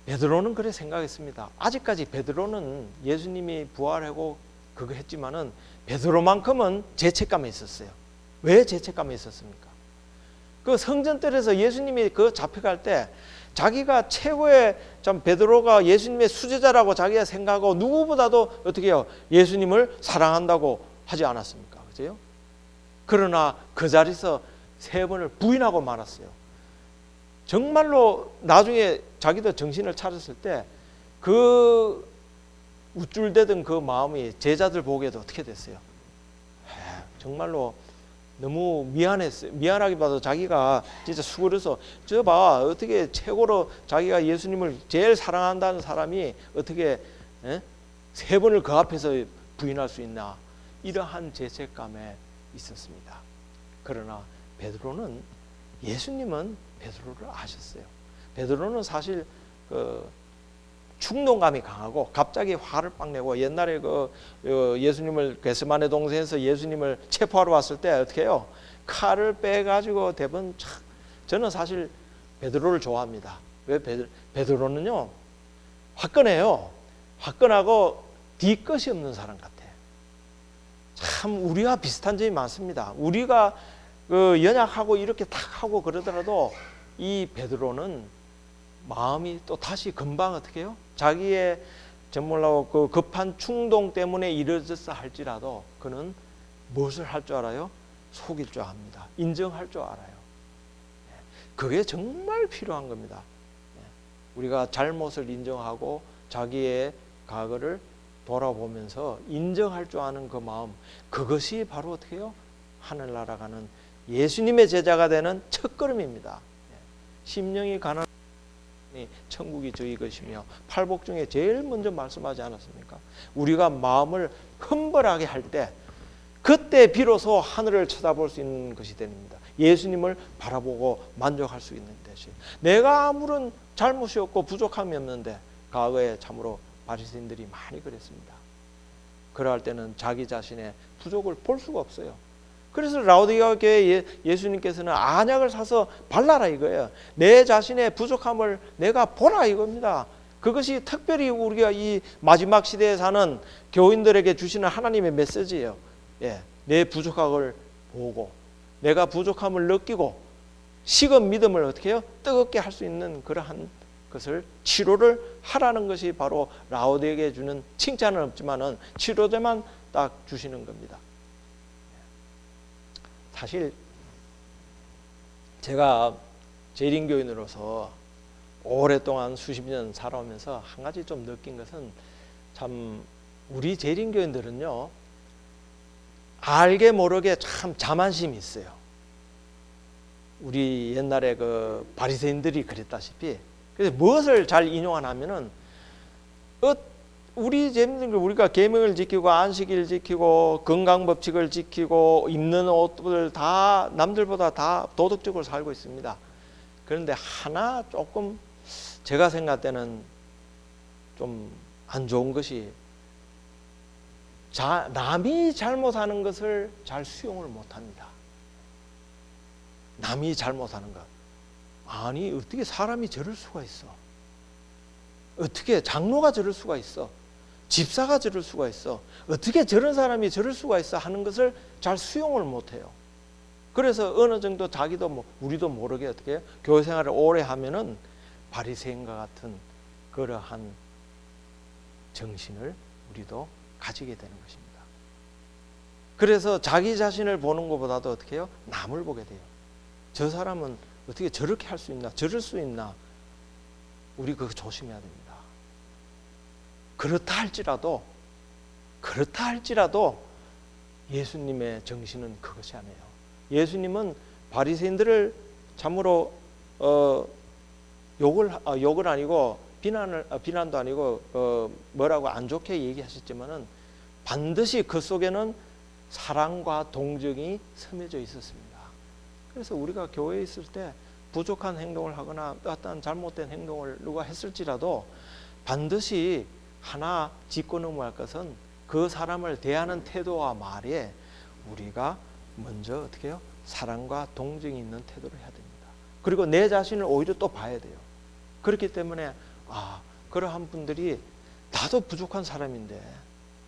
Speaker 1: 베드로는 그래 생각했습니다. 아직까지 베드로는 예수님이 부활하고 그거 했지만은 베드로만큼은 죄책감이 있었어요. 왜 죄책감이 있었습니까? 그 성전뜰에서 예수님이 그 잡혀갈 때 자기가 최고의 참 베드로가 예수님의 수제자라고 자기가 생각하고 누구보다도 어떻게 해요? 예수님을 사랑한다고 하지 않았습니까? 그죠? 그러나 그 자리에서 3번을 부인하고 말았어요. 정말로 나중에 자기도 정신을 차렸을 때 그 우쭐대던 그 마음이 제자들 보기에도 어떻게 됐어요? 정말로 너무 미안했어요. 미안하기보다도 자기가 진짜 수고해서 저 봐, 어떻게 최고로 자기가 예수님을 제일 사랑한다는 사람이 어떻게 3번을 그 앞에서 부인할 수 있나, 이러한 죄책감에 있었습니다. 그러나 베드로는, 예수님은 베드로를 아셨어요. 베드로는 사실 그 충동감이 강하고 갑자기 화를 빡 내고, 옛날에 그 예수님을 게스마네 동산에서 예수님을 체포하러 왔을 때 어떻게 해요? 칼을 빼가지고 대번 착. 저는 사실 베드로를 좋아합니다. 왜? 베드로는요 화끈해요. 화끈하고 뒤끝이 없는 사람 같아. 참 우리와 비슷한 점이 많습니다. 우리가 그 연약하고 이렇게 탁 하고 그러더라도 이 베드로는 마음이 또 다시 금방 어떻게 해요? 자기의 정말로 그 급한 충동 때문에 이루어졌어 할지라도 그는 무엇을 할 줄 알아요? 속일 줄 압니다. 인정할 줄 알아요. 그게 정말 필요한 겁니다. 우리가 잘못을 인정하고 자기의 과거를 돌아보면서 인정할 줄 아는 그 마음, 그것이 바로 어떻게 해요? 하늘나라 가는 예수님의 제자가 되는 첫걸음입니다. 심령이 가난한 천국이 저희 것이며 팔복 중에 제일 먼저 말씀하지 않았습니까? 우리가 마음을 humble 할 때, 그때 비로소 하늘을 쳐다볼 수 있는 것이 됩니다. 예수님을 바라보고 만족할 수 있는 것이. 내가 아무런 잘못이 없고 부족함이 없는데, 과거에 참으로 바리새인들이 많이 그랬습니다. 그러할 때는 자기 자신의 부족을 볼 수가 없어요. 그래서 라오디게아 교회에 예수님께서는 안약을 사서 발라라 이거예요. 내 자신의 부족함을 내가 보라 이겁니다. 그것이 특별히 우리가 이 마지막 시대에 사는 교인들에게 주시는 하나님의 메시지예요. 예, 내 부족함을 보고 내가 부족함을 느끼고 식은 믿음을 어떻게 해요? 뜨겁게 할 수 있는 그러한 것을 치료를 하라는 것이 바로 라오디게아에 주는 칭찬은 없지만은 치료제만 딱 주시는 겁니다. 사실 제가 재림교인으로서 오랫동안 수십 년 살아오면서 한 가지 좀 느낀 것은, 참 우리 재림교인들은요 알게 모르게 참 자만심이 있어요. 우리 옛날에 그 바리새인들이 그랬다시피, 그래서 무엇을 잘 인용하냐면은 우리 재림교인들, 우리가 계명을 지키고 안식일 지키고 건강 법칙을 지키고 입는 옷들 다 남들보다 다 도덕적으로 살고 있습니다. 그런데 하나 조금 제가 생각할 때는 좀 안 좋은 것이, 남이 잘못하는 것을 잘 수용을 못합니다. 남이 잘못하는 것. 아니 어떻게 사람이 저럴 수가 있어? 어떻게 장로가 저럴 수가 있어? 집사가 저럴 수가 있어? 어떻게 저런 사람이 저럴 수가 있어? 하는 것을 잘 수용을 못해요. 그래서 어느 정도 자기도 우리도 모르게 어떻게 교회 생활을 오래 하면은 바리새인과 같은 그러한 정신을 우리도 가지게 되는 것입니다. 그래서 자기 자신을 보는 것보다도 어떻게 해요? 남을 보게 돼요. 저 사람은 어떻게 저렇게 할 수 있나? 저럴 수 있나? 우리 그거 조심해야 됩니다. 그렇다 할지라도 예수님의 정신은 그것이 아니에요. 예수님은 바리새인들을 참으로 욕을 아니고 비난도 아니고 뭐라고 안 좋게 얘기하셨지만은 반드시 그 속에는 사랑과 동정이 스며져 있었습니다. 그래서 우리가 교회에 있을 때 부족한 행동을 하거나 어떤 잘못된 행동을 누가 했을지라도 반드시 하나 짚고 넘어갈 것은 그 사람을 대하는 태도와 말에 우리가 먼저 어떻게 해요? 사랑과 동정이 있는 태도를 해야 됩니다. 그리고 내 자신을 오히려 또 봐야 돼요. 그렇기 때문에 그러한 분들이 나도 부족한 사람인데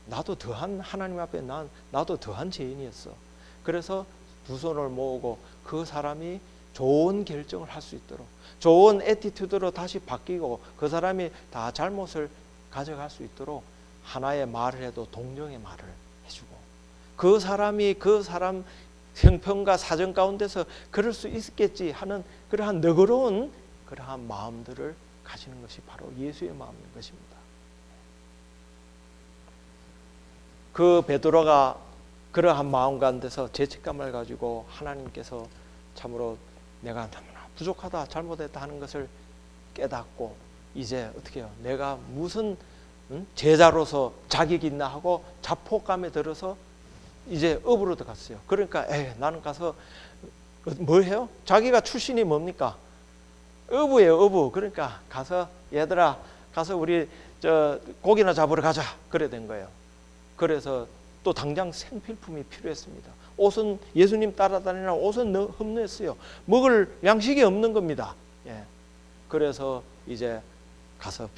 Speaker 1: 나도 더한 하나님 앞에 나도 더한 죄인이었어. 그래서 두 손을 모으고 그 사람이 좋은 결정을 할 수 있도록 좋은 애티튜드로 다시 바뀌고 그 사람이 다 잘못을 가져갈 수 있도록 하나의 말을 해도 동정의 말을 해주고 그 사람이 그 사람 형편과 사정 가운데서 그럴 수 있겠지 하는 그러한 너그러운 그러한 마음들을 가지는 것이 바로 예수의 마음인 것입니다. 그 베드로가 그러한 마음 가운데서 죄책감을 가지고 하나님께서 참으로 내가 너무나 부족하다 잘못했다 하는 것을 깨닫고 이제 어떻게 해요? 내가 무슨 제자로서 자격이 있나 하고 자폭감에 들어서 이제 업으로 들어갔어요. 그러니까 나는 가서 뭐 해요? 자기가 출신이 뭡니까? 어부예요, 어부. 그러니까 가서 얘들아 가서 우리 고기나 잡으러 가자. 그래 된 거예요. 그래서 또 당장 생필품이 필요했습니다. 옷은 예수님 따라다니는 옷은 흠냈어요. 먹을 양식이 없는 겁니다. 예. 그래서 이제 가서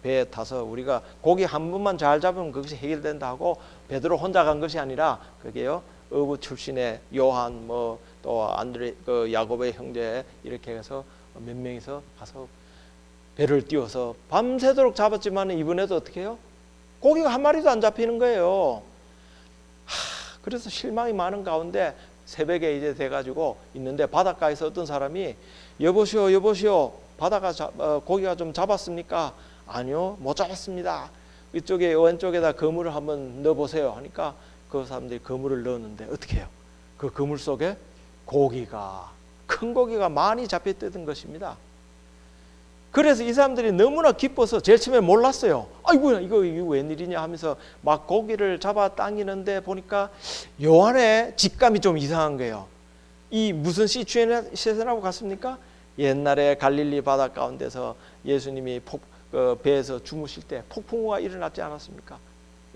Speaker 1: 배에 타서 우리가 고기 한 번만 잘 잡으면 그것이 해결된다 하고 베드로 혼자 간 것이 아니라 그게요 어부 출신의 요한 또 안드레 야고보의 형제 이렇게 해서 몇 명이서 가서 배를 띄워서 밤새도록 잡았지만 이번에도 어떻게 해요? 고기가 한 마리도 안 잡히는 거예요. 그래서 실망이 많은 가운데 새벽에 이제 돼가지고 있는데 바닷가에서 어떤 사람이 여보시오 고기가 좀 잡았습니까? 아니요 못 잡았습니다. 이쪽에 왼쪽에다 그물을 한번 넣어보세요 하니까 그 사람들이 그물을 넣었는데 어떻게 해요? 그 그물 속에 큰 고기가 많이 잡혀있던 것입니다. 그래서 이 사람들이 너무나 기뻐서 제일 처음에 몰랐어요. 아이고야 이거 웬일이냐 하면서 막 고기를 잡아 당기는데 보니까 요한의 직감이 좀 이상한 거예요. 이 무슨 시츄에이션하고 같습니까? 옛날에 갈릴리 바다 가운데서 예수님이 배에서 주무실 때 폭풍우가 일어났지 않았습니까?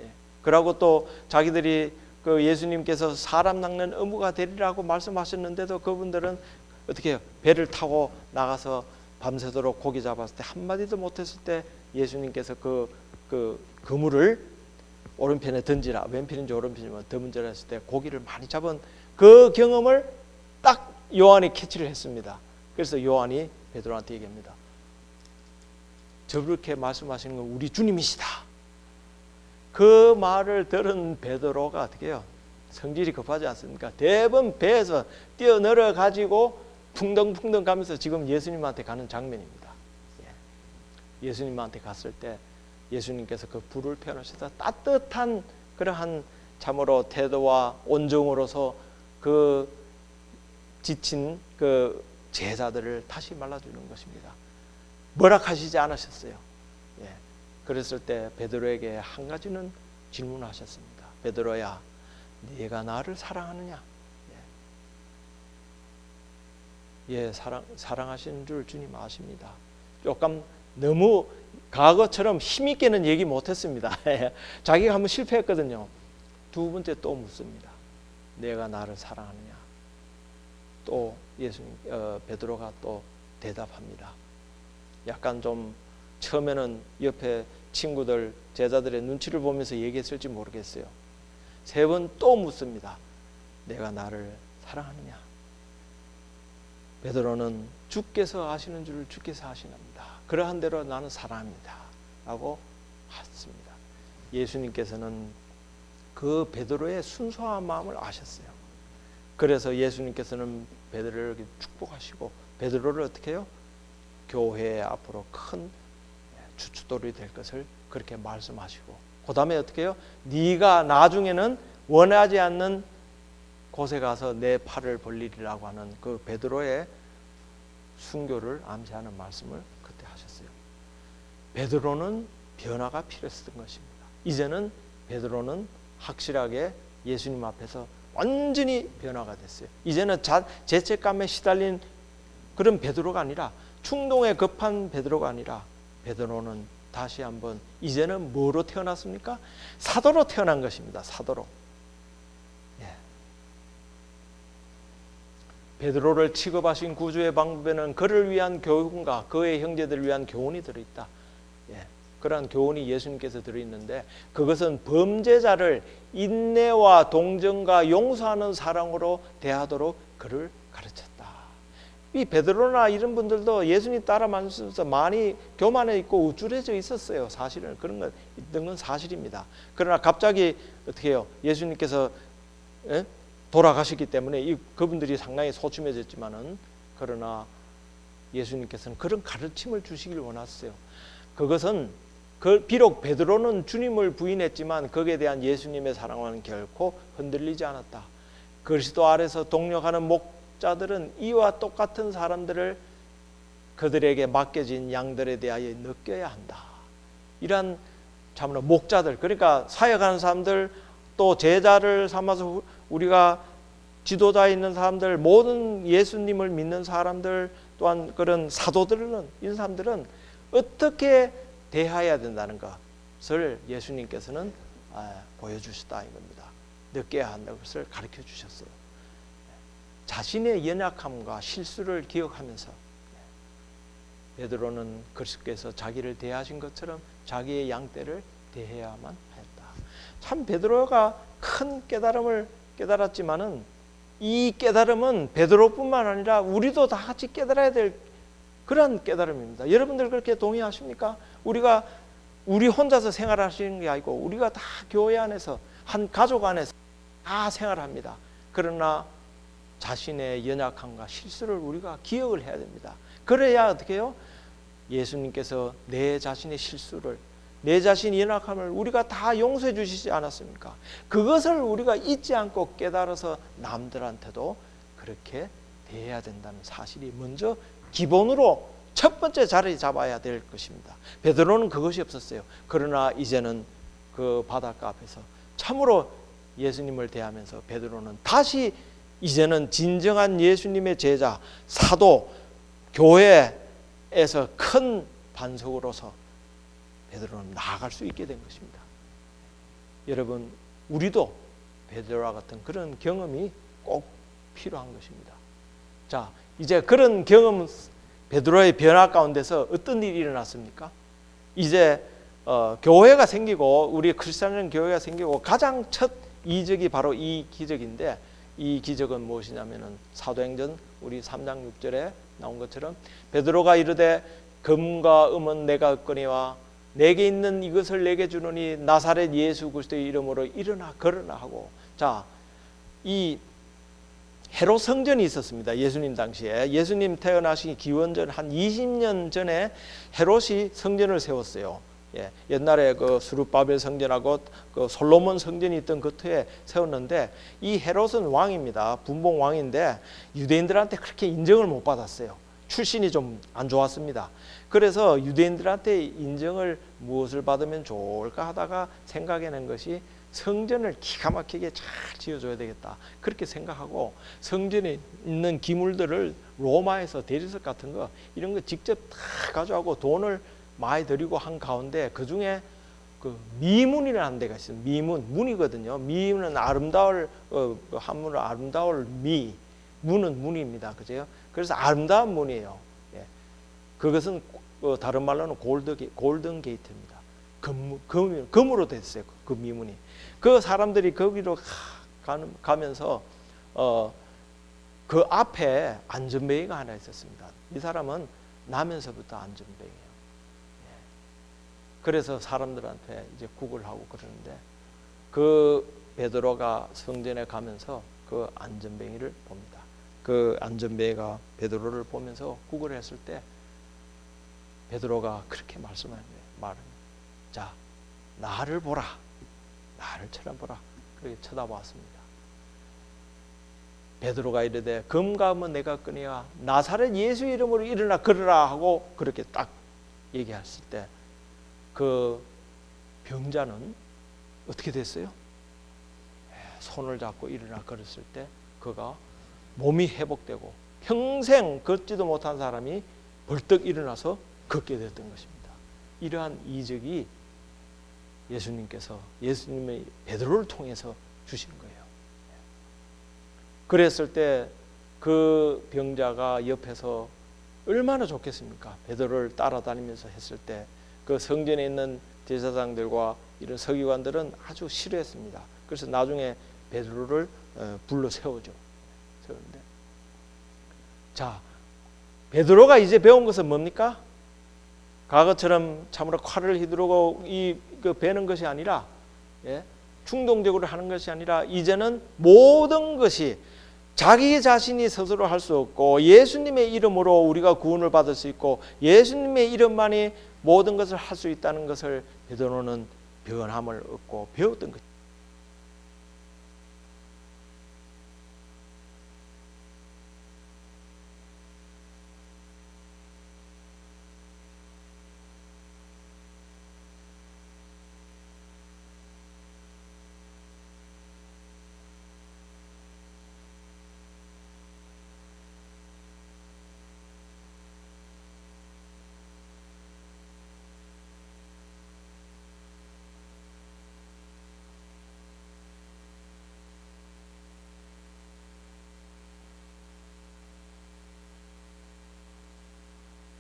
Speaker 1: 예. 그러고 또 자기들이 예수님께서 사람 낚는 어부가 되리라고 말씀하셨는데도 그분들은 어떻게 해요? 배를 타고 나가서 밤새도록 고기 잡았을 때 한마디도 못했을 때 예수님께서 그 그물을 오른편에 던지라, 왼편인지 오른편인지 던지라 했을 때 고기를 많이 잡은 그 경험을 딱 요한이 캐치를 했습니다. 그래서 요한이 베드로한테 얘기합니다. 저렇게 말씀하시는 건 우리 주님이시다. 그 말을 들은 베드로가 어떻게 해요? 성질이 급하지 않습니까? 대번 배에서 뛰어내려 가지고 풍덩풍덩 가면서 지금 예수님한테 가는 장면입니다. 예수님한테 갔을 때 예수님께서 그 불을 펴놓으셔서 따뜻한 그러한 참으로 태도와 온정으로서 그 지친 그 제자들을 다시 말라주는 것입니다. 뭐락하시지 않으셨어요. 그랬을 때 베드로에게 한 가지는 질문하셨습니다. 베드로야, 네가 나를 사랑하느냐? 사랑하시는 줄 주님 아십니다. 조금 너무 과거처럼 힘있게는 얘기 못했습니다. 자기가 한번 실패했거든요. 두 번째 또 묻습니다. 내가 나를 사랑하느냐? 또 베드로가 또 대답합니다. 약간 좀 처음에는 옆에 친구들, 제자들의 눈치를 보면서 얘기했을지 모르겠어요. 세 번 또 묻습니다. 내가 나를 사랑하느냐? 베드로는 주께서 하시는 줄 주께서 하시납니다. 그러한 대로 나는 사랑합니다 라고 했습니다. 예수님께서는 그 베드로의 순수한 마음을 아셨어요. 그래서 예수님께서는 베드로를 축복하시고 베드로를 어떻게 해요? 교회 앞으로 큰 주춧돌이 될 것을 그렇게 말씀하시고, 그 다음에 어떻게 해요? 네가 나중에는 원하지 않는 곳에 가서 내 팔을 벌리리라고 하는 그 베드로의 순교를 암시하는 말씀을 그때 하셨어요. 베드로는 변화가 필요했던 것입니다. 이제는 베드로는 확실하게 예수님 앞에서 완전히 변화가 됐어요. 이제는 죄책감에 시달린 그런 베드로가 아니라, 충동에 급한 베드로가 아니라, 베드로는 다시 한번 이제는 뭐로 태어났습니까? 사도로 태어난 것입니다. 사도로. 예. 베드로를 취급하신 구주의 방법에는 그를 위한 교훈과 그의 형제들을 위한 교훈이 들어있다. 예. 그러한 교훈이 예수님께서 들어있는데, 그것은 범죄자를 인내와 동정과 용서하는 사랑으로 대하도록 그를 가르쳤다. 이 베드로나 이런 분들도 예수님 따라 만나면서 많이 교만해 있고 우쭐해져 있었어요. 사실은 그런 건 있던 건 사실입니다. 그러나 갑자기 어떻게 해요? 예수님께서 돌아가셨기 때문에 그분들이 상당히 소심해졌지만은, 그러나 예수님께서는 그런 가르침을 주시길 원하셨어요. 그것은 비록 베드로는 주님을 부인했지만 거기에 대한 예수님의 사랑은 결코 흔들리지 않았다. 그리스도 아래서 동력하는 목자들은 이와 똑같은 사람들을 그들에게 맡겨진 양들에 대하여 느껴야 한다. 이러한 참으로 목자들, 그러니까 사역하는 사람들, 또 제자를 삼아서 우리가 지도자에 있는 사람들, 모든 예수님을 믿는 사람들, 또한 그런 사도들은, 이런 사람들은 어떻게 대해야 된다는 것을 예수님께서는 보여주셨다 이겁니다. 느껴야 한다는 것을 가르쳐 주셨어요. 자신의 연약함과 실수를 기억하면서 베드로는 그리스도께서 자기를 대하신 것처럼 자기의 양떼를 대해야만 하였다. 참 베드로가 큰 깨달음을 깨달았지만은, 이 깨달음은 베드로뿐만 아니라 우리도 다 같이 깨달아야 될 그런 깨달음입니다. 여러분들 그렇게 동의하십니까? 우리 혼자서 생활하시는 게 아니고 우리가 다 교회 안에서, 한 가족 안에서 다 생활합니다. 그러나 자신의 연약함과 실수를 우리가 기억을 해야 됩니다. 그래야 어떻게 해요? 예수님께서 내 자신의 실수를, 내 자신의 연약함을 우리가 다 용서해 주시지 않았습니까? 그것을 우리가 잊지 않고 깨달아서 남들한테도 그렇게 대해야 된다는 사실이 먼저 기본으로 첫 번째 자리 잡아야 될 것입니다. 베드로는 그것이 없었어요. 그러나 이제는 그 바닷가 앞에서 참으로 예수님을 대하면서 베드로는 다시 이제는 진정한 예수님의 제자, 사도, 교회에서 큰 반석으로서 베드로는 나아갈 수 있게 된 것입니다. 여러분, 우리도 베드로와 같은 그런 경험이 꼭 필요한 것입니다. 자, 이제 그런 경험, 베드로의 변화 가운데서 어떤 일이 일어났습니까? 이제 교회가 생기고, 우리 크리스찬 교회가 생기고, 가장 첫 이적이 바로 이 기적인데, 이 기적은 무엇이냐면은 사도행전 우리 3장 6절에 나온 것처럼 베드로가 이르되 금과 음은 내가 얻거니와 내게 있는 이것을 내게 주노니 나사렛 예수 그리스도의 이름으로 일어나 걸으라 하고, 자, 이 헤롯 성전이 있었습니다. 예수님 당시에 예수님 태어나시기 기원전 한 20년 전에 헤롯이 성전을 세웠어요. 예, 옛날에 그 스룹바벨 성전하고 그 솔로몬 성전이 있던 그 터에 세웠는데, 이 헤롯은 왕입니다. 분봉 왕인데 유대인들한테 그렇게 인정을 못 받았어요. 출신이 좀 안 좋았습니다. 그래서 유대인들한테 인정을 무엇을 받으면 좋을까 하다가 생각해낸 것이 성전을 기가 막히게 잘 지어줘야 되겠다, 그렇게 생각하고 성전에 있는 기물들을 로마에서 대리석 같은 거 이런 거 직접 다 가져가고 돈을 많이 들이고 한 가운데, 그 중에 그 미문이라는 데가 있어요. 문이거든요. 미문은 아름다울, 한문으로 아름다울 문은 문입니다. 그죠? 그래서 아름다운 문이에요. 예. 그것은 다른 말로는 골든 게이트입니다. 금으로 됐어요. 그 미문이. 그 사람들이 거기로 가면서 그 앞에 안전뱅이가 하나 있었습니다. 이 사람은 나면서부터 안전뱅이에요. 그래서 사람들한테 이제 국을 하고 그러는데 그 베드로가 성전에 가면서 그 안전뱅이를 봅니다. 그 안전뱅이가 베드로를 보면서 국을 했을 때 베드로가 그렇게 말씀하는 거예요. 자, 나를 보라. 나를 쳐다보라. 그렇게 쳐다보았습니다. 베드로가 이르되 금감은 내가 끄니와 나사렛 예수 이름으로 일어나 걸으라 하고 그렇게 딱 얘기했을 때 그 병자는 어떻게 됐어요? 손을 잡고 일어나 걸었을 때 그가 몸이 회복되고 평생 걷지도 못한 사람이 벌떡 일어나서 걷게 됐던 것입니다. 이러한 이적이 예수님의 베드로를 통해서 주신 거예요. 그랬을 때 그 병자가 옆에서 얼마나 좋겠습니까? 베드로를 따라다니면서 했을 때 그 성전에 있는 제사장들과 이런 서기관들은 아주 싫어했습니다. 그래서 나중에 베드로를 불러 세우죠. 세우는데, 자, 베드로가 이제 배운 것은 뭡니까? 과거처럼 참으로 칼을 휘두르고 그 베는 것이 아니라, 충동적으로 하는 것이 아니라 이제는 모든 것이 자기 자신이 스스로 할 수 없고 예수님의 이름으로 우리가 구원을 받을 수 있고 예수님의 이름만이 모든 것을 할 수 있다는 것을 베드로는 변함을 얻고 배웠던 것입니다.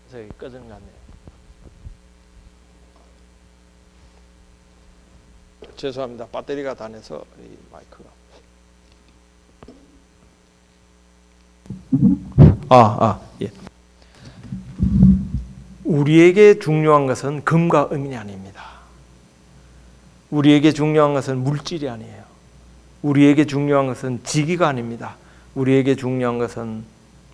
Speaker 1: 그래서 꺼진 것 같네요. 죄송합니다. 배터리가 닳아서 이 마이크가. 예. 우리에게 중요한 것은 금과 은이 아닙니다. 우리에게 중요한 것은 물질이 아니에요. 우리에게 중요한 것은 직위가 아닙니다. 우리에게 중요한 것은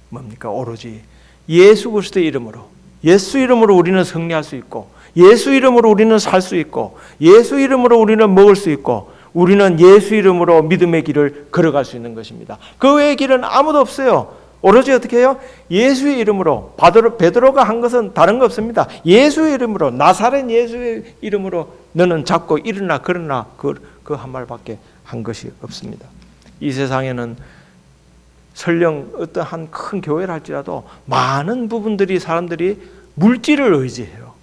Speaker 1: 뭡니까? 오로지 예수 그리스도의 이름으로, 예수 이름으로 우리는 승리할 수 있고 예수 이름으로 우리는 살 수 있고 예수 이름으로 우리는 먹을 수 있고 우리는 예수 이름으로 믿음의 길을 걸어갈 수 있는 것입니다. 그 외의 길은 아무도 없어요. 오로지 어떻게 해요? 예수의 이름으로. 베드로가 한 것은 다른 거 없습니다. 예수의 이름으로, 나사렛 예수의 이름으로 너는 잡고 일어나 걸으나 그 한 말밖에 한 것이 없습니다. 이 세상에는 설령 어떠한 큰 교회를 할지라도 많은 부분들이 사람들이 물질을 의지해요.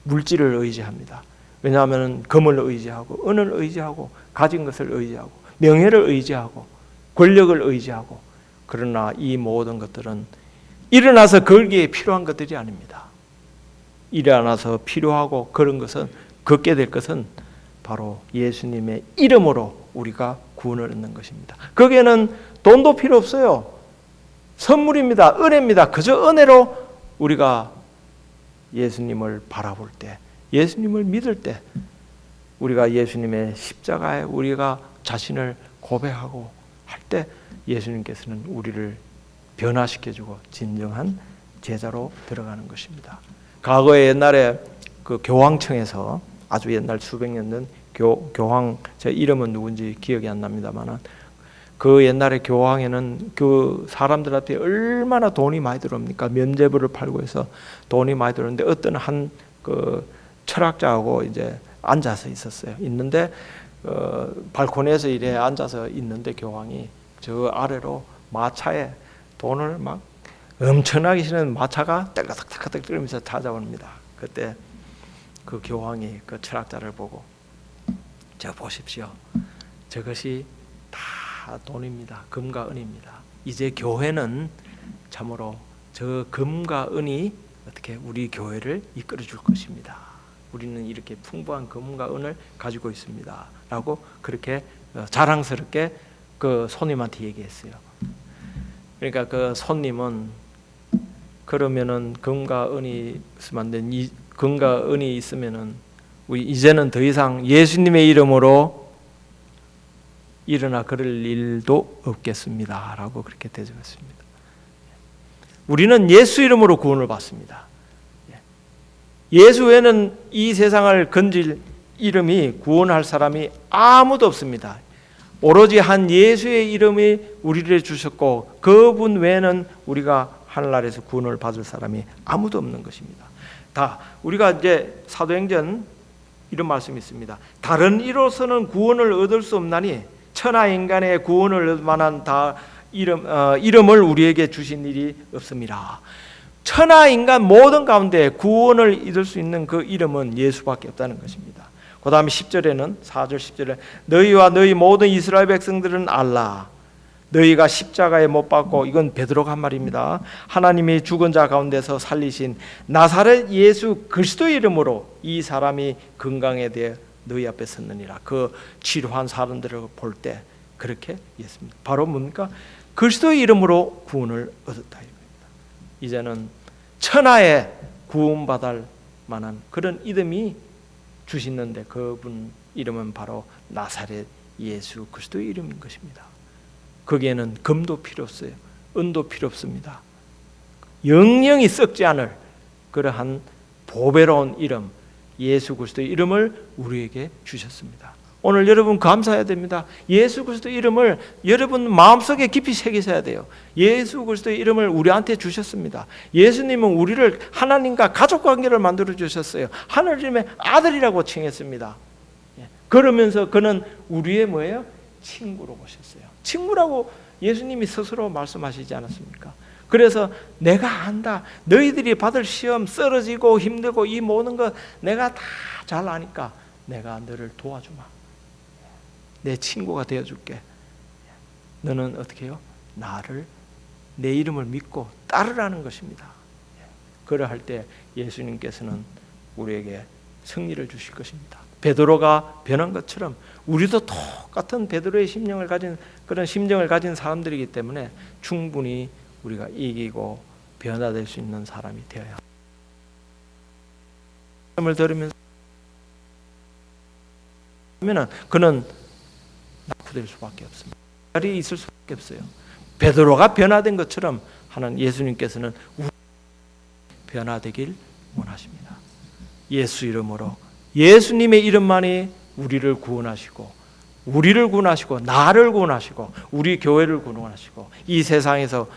Speaker 1: 물질을 의지합니다. 왜냐하면 금을 의지하고 은을 의지하고 가진 것을 의지하고 명예를 의지하고 권력을 의지하고, 그러나 이 모든 것들은 일어나서 걸기에 필요한 것들이 아닙니다. 일어나서 필요하고 그런 것은, 걷게 될 것은 바로 예수님의 이름으로 우리가 구원을 얻는 것입니다. 거기에는 돈도 필요 없어요. 선물입니다. 은혜입니다. 그저 은혜로 우리가 예수님을 바라볼 때, 예수님을 믿을 때, 우리가 예수님의 십자가에 우리가 자신을 고백하고 할 때 예수님께서는 우리를 변화시켜주고 진정한 제자로 들어가는 것입니다. 과거에 옛날에 그 교황청에서 아주 옛날 수백 년 전 교황, 제 이름은 누군지 기억이 안 납니다만, 그 옛날에 교황에는 그 사람들한테 얼마나 돈이 많이 들어옵니까? 면죄부를 팔고 해서 돈이 많이 들어오는데 어떤 한 그 철학자하고 이제 앉아서 있었어요. 있는데 발코니에서 이래 앉아서 있는데 교황이 저 아래로 마차에 돈을 막 엄청나게 실은 마차가 딸깍딸깍 뛰면서 찾아옵니다. 그때 그 교황이 그 철학자를 보고, 저 보십시오. 저것이 다 돈입니다. 금과 은입니다. 이제 교회는 참으로 저 금과 은이 어떻게 우리 교회를 이끌어 줄 것입니다. 우리는 이렇게 풍부한 금과 은을 가지고 있습니다. 라고 그렇게 자랑스럽게 그 손님한테 얘기했어요. 그러니까 그 손님은 그러면은 금과 은이 있으면 안 되는, 이 금과 은이 있으면은 우리 이제는 더 이상 예수님의 이름으로 일어나 그럴 일도 없겠습니다라고 그렇게 대접했습니다. 우리는 예수 이름으로 구원을 받습니다. 예수 외에는 이 세상을 건질 이름이, 구원할 사람이 아무도 없습니다. 오로지 한 예수의 이름이 우리를 주셨고 그분 외에는 우리가 하늘나라에서 구원을 받을 사람이 아무도 없는 것입니다. 다 우리가 이제 사도행전 이런 말씀이 있습니다. 다른 이로서는 구원을 얻을 수 없나니 천하 인간의 구원을 얻을 만한 이름을 우리에게 주신 일이 없습니다. 천하 인간 모든 가운데 구원을 얻을 수 있는 그 이름은 예수밖에 없다는 것입니다. 그 다음에 10절에는 4절 10절에 너희와 너희 모든 이스라엘 백성들은 알라. 너희가 십자가에 못 박고, 이건 베드로가 한 말입니다. 하나님이 죽은 자 가운데서 살리신 나사렛 예수 그리스도의 이름으로 이 사람이 건강에 대해 너희 앞에 섰느니라. 그 치료한 사람들을 볼 때 그렇게 했습니다. 바로 뭡니까? 그리스도의 이름으로 구원을 얻었다 이겁니다. 이제는 천하에 구원받을 만한 그런 이름이 주시는데 그분 이름은 바로 나사렛 예수 그리스도의 이름인 것입니다. 거기에는 금도 필요 없어요. 은도 필요 없습니다. 영영이 썩지 않을 그러한 보배로운 이름, 예수 그리스도의 이름을 우리에게 주셨습니다. 오늘 여러분 감사해야 됩니다. 예수 그리스도의 이름을 여러분 마음속에 깊이 새기셔야 돼요. 예수 그리스도의 이름을 우리한테 주셨습니다. 예수님은 우리를 하나님과 가족관계를 만들어 주셨어요. 하나님의 아들이라고 칭했습니다. 그러면서 그는 우리의 뭐예요? 친구로 보셨어요. 친구라고 예수님이 스스로 말씀하시지 않았습니까? 그래서 내가 안다. 너희들이 받을 시험, 쓰러지고 힘들고 이 모든 것 내가 다 잘 아니까 내가 너를 도와주마. 내 친구가 되어줄게. 너는 어떻게 해요? 나를, 내 이름을 믿고 따르라는 것입니다. 그러할 때 예수님께서는 우리에게 승리를 주실 것입니다. 베드로가 변한 것처럼 우리도 똑같은 베드로의 심령을 가진 그런 심정을 가진 사람들이기 때문에 충분히 우리가 이기고 변화될 수 있는 사람이 되어야 합니다. 말씀을 들으면서 그는 낙후될 수밖에 없습니다. 자리에 있을 수밖에 없어요. 베드로가 변화된 것처럼 하나님 예수님께서는 변화되길 원하십니다. 예수 이름으로, 예수님의 이름만이 우리를 구원하시고 나를 구원하시고 우리 교회를 구원하시고 이 세상에서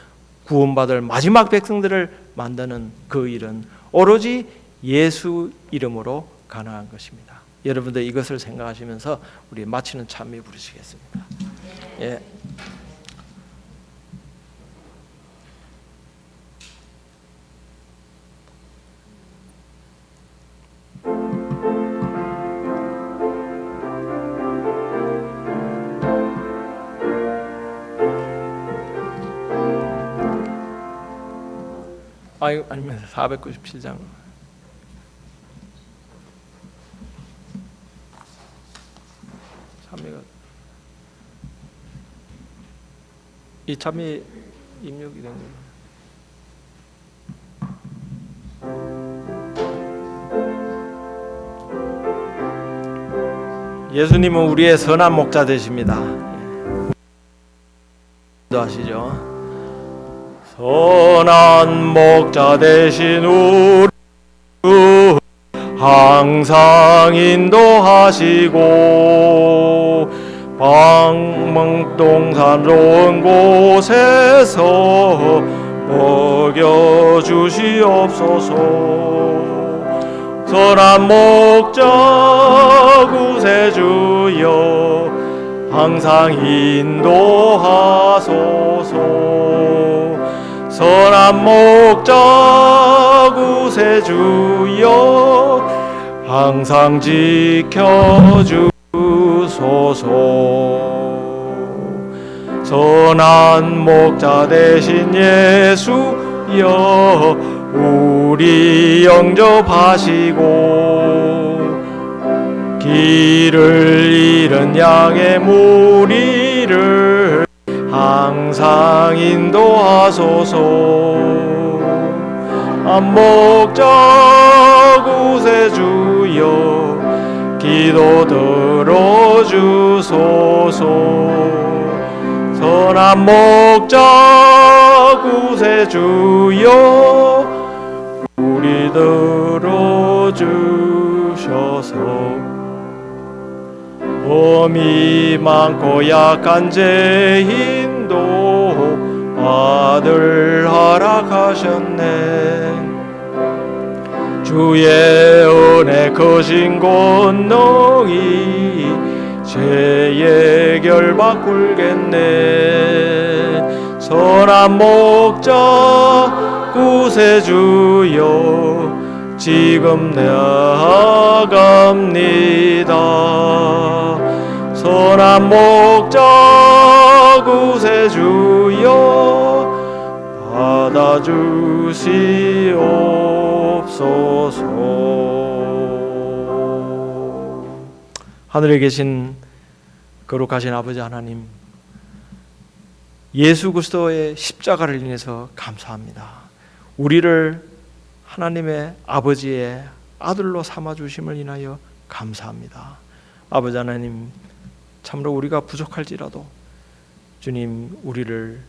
Speaker 1: 구원받을 마지막 백성들을 만드는 그 일은 오로지 예수 이름으로 가능한 것입니다. 여러분들 이것을 생각하시면서 우리 마치는 찬미 부르시겠습니다. 예. 아닙니다. 497장. 참미가 이 참미 입력이 된 거예요. 예수님은 우리의 선한 목자 되십니다. 기도하시죠. 선한 목자 되신 우리 항상 인도하시고 방망동산 좋은 곳에서 먹여주시옵소서. 선한 목자 구세주여 항상 인도하소서. 선한 목자 구세주여 항상 지켜주소서. 선한 목자 되신 예수여 우리 영접하시고 길을 잃은 양의 무리를 항상 인도하소서. 암묵적 구세주여 기도 들어주소서. 선한 목적 구세주여 우리 들어주셔서. 범이 많고 약한 죄인도 아들 허락하셨네. 주의 은혜 크신 권능이 죄의 결박 굴겠네. 선한 목적 구세주여 지금 나아갑니다. 선한 목적 구세주여 받아주시옵소서. 하늘에 계신 거룩하신 아버지 하나님, 예수 그리스도의 십자가를 인해서 감사합니다. 우리를 하나님의 아버지의 아들로 삼아주심을 인하여 감사합니다. 아버지 하나님, 참으로 우리가 부족할지라도 주님, 우리를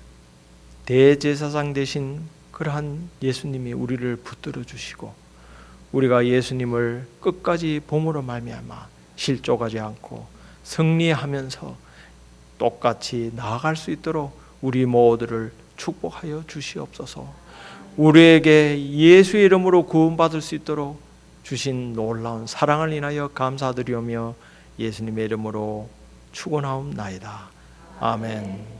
Speaker 1: 대제사장 되신 그러한 예수님이 우리를 붙들어 주시고 우리가 예수님을 끝까지 봄으로 말미암아 실족하지 않고 승리하면서 똑같이 나아갈 수 있도록 우리 모두를 축복하여 주시옵소서. 우리에게 예수의 이름으로 구원받을 수 있도록 주신 놀라운 사랑을 인하여 감사드리오며 예수님의 이름으로 축원하옵나이다. 아멘.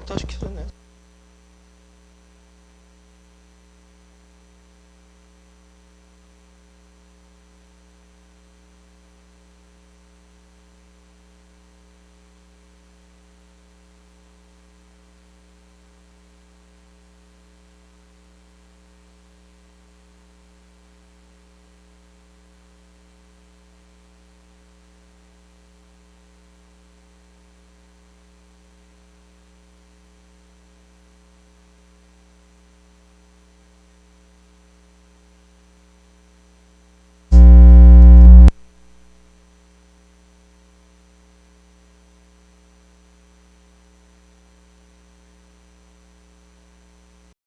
Speaker 1: 다시 켜졌네.